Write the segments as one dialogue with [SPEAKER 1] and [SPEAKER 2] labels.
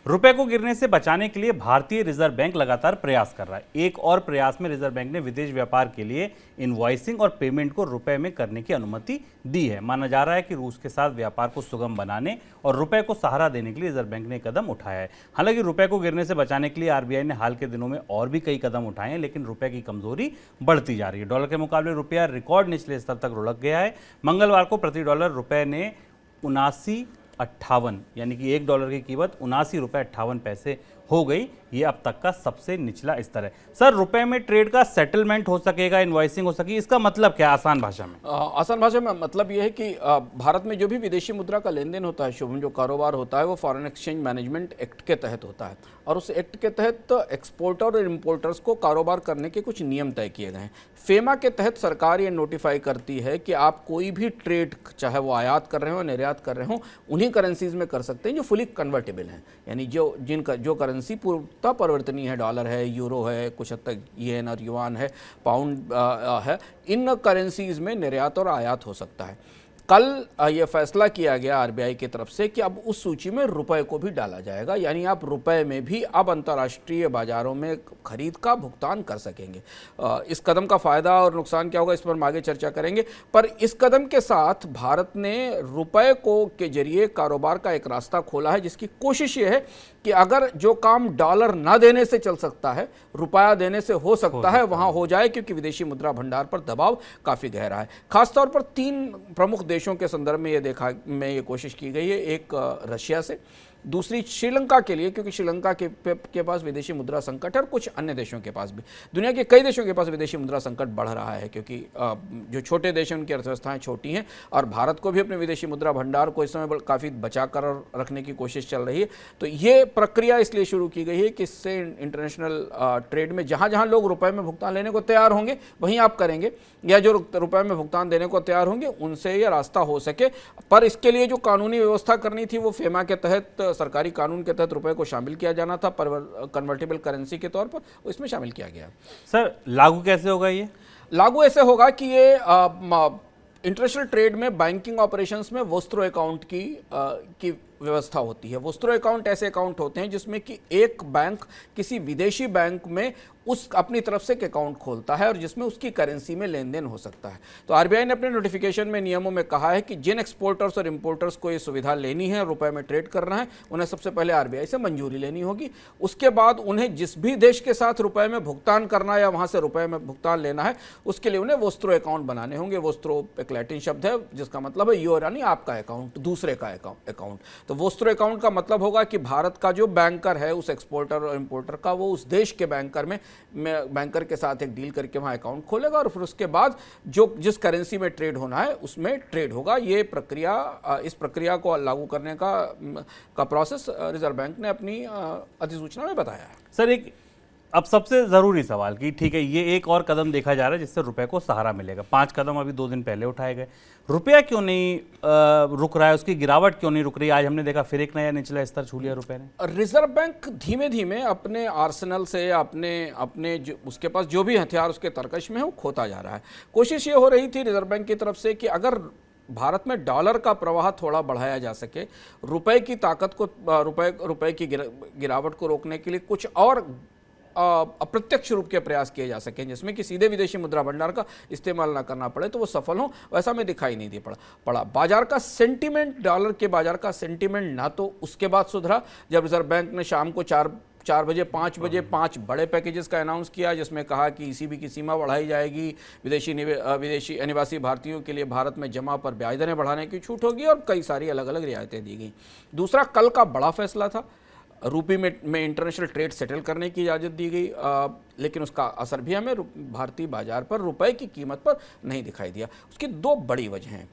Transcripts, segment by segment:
[SPEAKER 1] रुपए को गिरने से बचाने के लिए भारतीय रिजर्व बैंक लगातार प्रयास कर रहा है। एक और प्रयास में रिजर्व बैंक ने विदेश व्यापार के लिए इनवॉइसिंग और पेमेंट को रुपए में करने की अनुमति दी है। माना जा रहा है कि रूस के साथ व्यापार को सुगम बनाने और रुपए को सहारा देने के लिए रिजर्व बैंक ने कदम उठाया है। हालांकि रुपए को गिरने से बचाने के लिए आरबीआई ने हाल के दिनों में और भी कई कदम उठाए हैं, लेकिन रुपए की कमजोरी बढ़ती जा रही है। डॉलर के मुकाबले रुपया रिकॉर्ड निचले स्तर तक लुढ़क गया है। मंगलवार को प्रति डॉलर रुपए ने 79.58 यानी कि $1 की कीमत 79.58 हो गई। ये अब तक का सबसे निचला स्तर है। सर, रुपए में ट्रेड का सेटलमेंट हो सकेगा, इनवॉइसिंग हो सकेगी, इसका मतलब क्या है आसान भाषा में?
[SPEAKER 2] आसान भाषा में मतलब ये है कि भारत में जो भी विदेशी मुद्रा का लेन देन होता है, शुभम, जो कारोबार होता है वो फॉरेन एक्सचेंज मैनेजमेंट एक्ट के तहत होता है और उस एक्ट के तहत एक्सपोर्टर और इम्पोर्टर्स को कारोबार करने के कुछ नियम तय किए गए हैं। फेमा के तहत सरकार ये नोटिफाई करती है कि आप कोई भी ट्रेड, चाहे वो आयात कर रहे हो निर्यात कर रहे हो, उन्हीं करेंसीज में कर सकते हैं जो फुली कन्वर्टेबल हैं, यानी जो करेंसी पूर्णतः परिवर्तनीय है। डॉलर है, यूरो है, कुछ हद तक येन और युआन है, पाउंड है। इन करेंसीज में निर्यात और आयात हो सकता है। कल यह फैसला किया गया आरबीआई की तरफ से कि अब उस सूची में रुपए को भी डाला जाएगा, यानी आप रुपए में भी अब अंतर्राष्ट्रीय बाजारों में खरीद का भुगतान कर सकेंगे। इस कदम का फायदा और नुकसान क्या होगा इस पर हम आगे चर्चा करेंगे, पर इस कदम के साथ भारत ने रुपए को के जरिए कारोबार का एक रास्ता खोला है, जिसकी कोशिश ये है कि अगर जो काम डॉलर ना देने से चल सकता है, रुपया देने से हो सकता है, वहां हो जाए, क्योंकि विदेशी मुद्रा भंडार पर दबाव काफी गहरा है। खासतौर पर 3 प्रमुख देशों के संदर्भ में ये कोशिश की गई है। एक रशिया से, दूसरी श्रीलंका के लिए, क्योंकि श्रीलंका के पास विदेशी मुद्रा संकट है और कुछ अन्य देशों के पास भी, दुनिया के कई देशों के पास विदेशी मुद्रा संकट बढ़ रहा है, क्योंकि जो छोटे देश हैं उनकी अर्थव्यवस्थाएं छोटी हैं और भारत को भी अपने विदेशी मुद्रा भंडार को इस समय काफ़ी बचा कर रखने की कोशिश चल रही है। तो ये प्रक्रिया इसलिए शुरू की गई है कि इससे इंटरनेशनल ट्रेड में जहाँ जहाँ लोग रुपए में भुगतान लेने को तैयार होंगे वहीं आप करेंगे, या जो रुपए में भुगतान देने को तैयार होंगे उनसे ये रास्ता हो सके। पर इसके लिए जो कानूनी व्यवस्था करनी थी वो फेमा के तहत, सरकारी कानून के तहत रुपए को शामिल किया जाना था कन्वर्टेबल करेंसी के तौर पर, इसमें शामिल किया गया।
[SPEAKER 1] सर, लागू कैसे होगा ये?
[SPEAKER 2] लागू ऐसे होगा कि ये इंटरनेशनल ट्रेड में बैंकिंग ऑपरेशंस में वोस्त्रो अकाउंट की व्यवस्था होती है। वोस्त्रो अकाउंट ऐसे अकाउंट होते हैं जिसमें कि एक बैंक किसी विदेशी बैंक में उस अपनी तरफ से एक अकाउंट खोलता है और जिसमें उसकी करेंसी में लेन देन हो सकता है। तो आरबीआई ने अपने नोटिफिकेशन में नियमों में कहा है कि जिन एक्सपोर्टर्स और इंपोर्टर्स को ये सुविधा लेनी है, रुपए में ट्रेड करना है, उन्हें सबसे पहले आरबीआई से मंजूरी लेनी होगी। उसके बाद उन्हें जिस भी देश के साथ रुपए में भुगतान करना है या वहां से रुपए में भुगतान लेना है, उसके लिए उन्हें वोस्त्रो अकाउंट बनाने होंगे। वोस्त्रो एक लैटिन शब्द है जिसका मतलब है योर, यानी आपका अकाउंट, दूसरे का अकाउंट। तो वोस्त्रो अकाउंट का मतलब होगा कि भारत का जो बैंकर है उस एक्सपोर्टर और इंपोर्टर का, वो उस देश के बैंकर के साथ एक डील करके वहां अकाउंट खोलेगा और फिर उसके बाद जो जिस करेंसी में ट्रेड होना है उसमें ट्रेड होगा। ये प्रक्रिया, इस प्रक्रिया को लागू करने का प्रोसेस रिजर्व बैंक ने अपनी अधिसूचना में बताया है।
[SPEAKER 1] सर, अब सबसे ज़रूरी सवाल कि ठीक है, ये एक और कदम देखा जा रहा है जिससे रुपए को सहारा मिलेगा। 5 कदम अभी 2 दिन पहले उठाए गए। रुपया क्यों नहीं रुक रहा है, उसकी गिरावट क्यों नहीं रुक रही? आज हमने देखा फिर एक नया निचला स्तर छू लिया रुपए ने।
[SPEAKER 2] रिजर्व बैंक धीमे धीमे अपने आर्सेनल से, अपने उसके पास जो भी हथियार उसके तरकश में है वो खोता जा रहा है। कोशिश ये हो रही थी रिजर्व बैंक की तरफ से कि अगर भारत में डॉलर का प्रवाह थोड़ा बढ़ाया जा सके, रुपए की ताकत को, रुपए की गिरावट को रोकने के लिए कुछ और अप्रत्यक्ष रूप के प्रयास किए जा सकें, जिसमें कि सीधे विदेशी मुद्रा भंडार का इस्तेमाल ना करना पड़े, तो वो सफल हो, वैसा में दिखाई नहीं दे पड़ा। बाजार का सेंटीमेंट, डॉलर के बाजार का सेंटीमेंट ना तो उसके बाद सुधरा जब रिजर्व बैंक ने शाम को 4 बजे 5 बजे 5 बड़े पैकेजेस का अनाउंस किया, जिसमें कहा कि ईसीबी की सीमा बढ़ाई जाएगी, विदेशी अनिवासी भारतीयों के लिए भारत में जमा पर ब्याज दरें बढ़ाने की छूट होगी और कई सारी अलग अलग रियायतें दी गई। दूसरा, कल का बड़ा फैसला था, रुपये में इंटरनेशनल ट्रेड सेटल करने की इजाज़त दी गई, लेकिन उसका असर भी हमें भारतीय बाजार पर रुपए की कीमत पर नहीं दिखाई दिया। उसकी 2 बड़ी वजह हैं।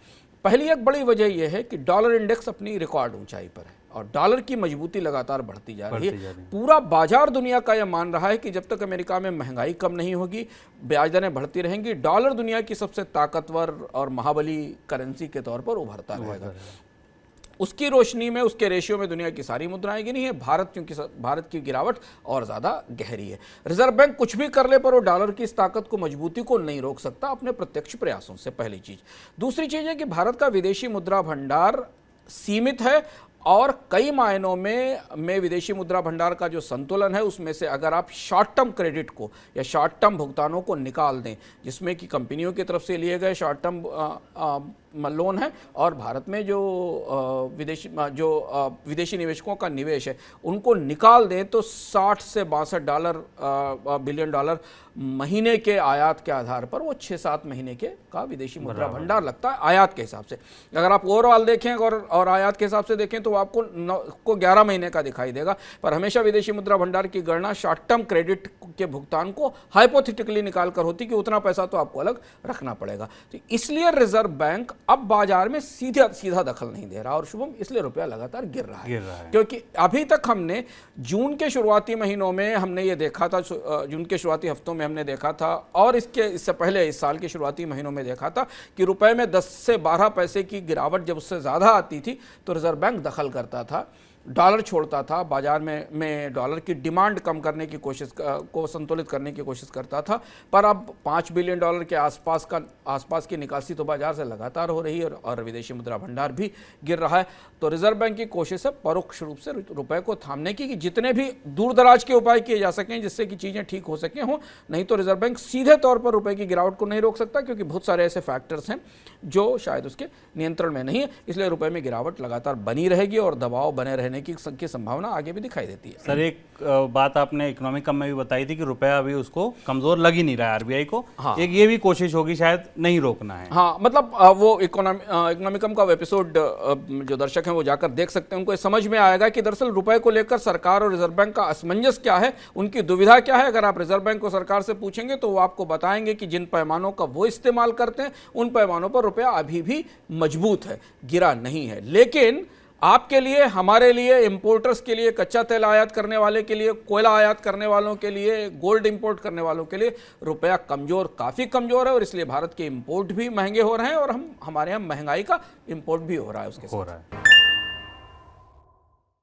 [SPEAKER 2] पहली एक बड़ी वजह यह है कि डॉलर इंडेक्स अपनी रिकॉर्ड ऊंचाई पर है और डॉलर की मजबूती लगातार बढ़ती जा रही है। पूरा बाजार दुनिया का यह मान रहा है कि जब तक अमेरिका में महंगाई कम नहीं होगी, ब्याज दरें बढ़ती रहेंगी, डॉलर दुनिया की सबसे ताकतवर और महाबली करेंसी के तौर पर उभरता रहेगा। उसकी रोशनी में, उसके रेशियो में दुनिया की सारी मुद्राएं गिनी है। भारत की गिरावट और ज़्यादा गहरी है। रिजर्व बैंक कुछ भी कर ले पर वो डॉलर की इस ताकत को, मजबूती को नहीं रोक सकता अपने प्रत्यक्ष प्रयासों से, पहली चीज़। दूसरी चीज़ है कि भारत का विदेशी मुद्रा भंडार सीमित है और कई मायनों में विदेशी मुद्रा भंडार का जो संतुलन है उसमें से अगर आप शॉर्ट टर्म क्रेडिट को या शॉर्ट टर्म भुगतानों को निकाल दें, जिसमें कि कंपनियों की तरफ से लिए गए शॉर्ट टर्म लोन है और भारत में जो विदेशी निवेशकों का निवेश है उनको निकाल दें, तो 60 से 62 बिलियन डॉलर महीने के आयात के आधार पर वो 6-7 महीने के का विदेशी मुद्रा भंडार लगता है आयात के हिसाब से। अगर आप ओवरऑल देखें और आयात के हिसाब से देखें तो आपको 11 महीने का दिखाई देगा। पर हमेशा विदेशी मुद्रा भंडार की गणना शॉर्ट टर्म क्रेडिट के भुगतान को हाइपोथेटिकली निकाल कर होती कि उतना पैसा तो आपको अलग रखना पड़ेगा। तो इसलिए रिजर्व बैंक अब बाजार में सीधा दखल नहीं दे रहा और शुभम इसलिए रुपया लगातार गिर रहा है। क्योंकि अभी तक हमने जून के शुरुआती महीनों में हमने ये देखा था, जून के शुरुआती हफ्तों में हमने देखा था और इससे पहले इस साल के शुरुआती महीनों में देखा था कि रुपए में 10 से 12 पैसे की गिरावट जब उससे ज़्यादा आती थी तो रिजर्व बैंक दखल करता था, डॉलर छोड़ता था, बाजार में डॉलर की डिमांड कम करने की कोशिश को संतुलित करने की कोशिश करता था। पर अब 5 बिलियन डॉलर के आसपास की निकासी तो बाजार से लगातार हो रही है और विदेशी मुद्रा भंडार भी गिर रहा है। तो रिजर्व बैंक की कोशिश है परोक्ष रूप से रुपए को थामने की, कि जितने भी दूर दराज के उपाय किए जा सकें जिससे कि चीज़ें ठीक हो सकें हों। नहीं तो रिजर्व बैंक सीधे तौर पर रुपए की गिरावट को नहीं रोक सकता, क्योंकि बहुत सारे ऐसे फैक्टर्स हैं जो शायद उसके नियंत्रण में नहीं है। इसलिए रुपए में गिरावट लगातार बनी रहेगी और दबाव बने रहने की संभावना आगे भी दिखाई देती है।
[SPEAKER 1] सर, एक बात आपने इकोनॉमिक कम में भी बताई थी कि रुपया अभी उसको कमजोर लग ही नहीं रहा है आरबीआई को।
[SPEAKER 2] हाँ।
[SPEAKER 1] एक ये भी कोशिश होगी शायद नहीं रोकना है।
[SPEAKER 2] हाँ, मतलब वो इकोनॉमिकम का एपिसोड जो दर्शक हैं वो जाकर देख सकते हैं, उनको समझ में आएगा कि दरअसल रुपए को लेकर सरकार और रिजर्व बैंक का असमंजस क्या है, उनकी दुविधा क्या है। अगर आप रिजर्व बैंक को सरकार से पूछेंगे तो वो आपको बताएंगे कि जिन पैमानों का वो इस्तेमाल करते हैं उन पैमानों पर रुपया अभी भी मजबूत है, गिरा नहीं है। लेकिन आपके लिए, हमारे लिए, इंपोर्टर्स के लिए, कच्चा तेल आयात करने वाले के लिए, कोयला आयात करने वालों के लिए, गोल्ड इंपोर्ट करने वालों के लिए रुपया कमजोर, काफ़ी कमजोर है और इसलिए भारत के इंपोर्ट भी महंगे हो रहे हैं और हमारे यहाँ महंगाई का इंपोर्ट भी हो रहा है उसके साथ।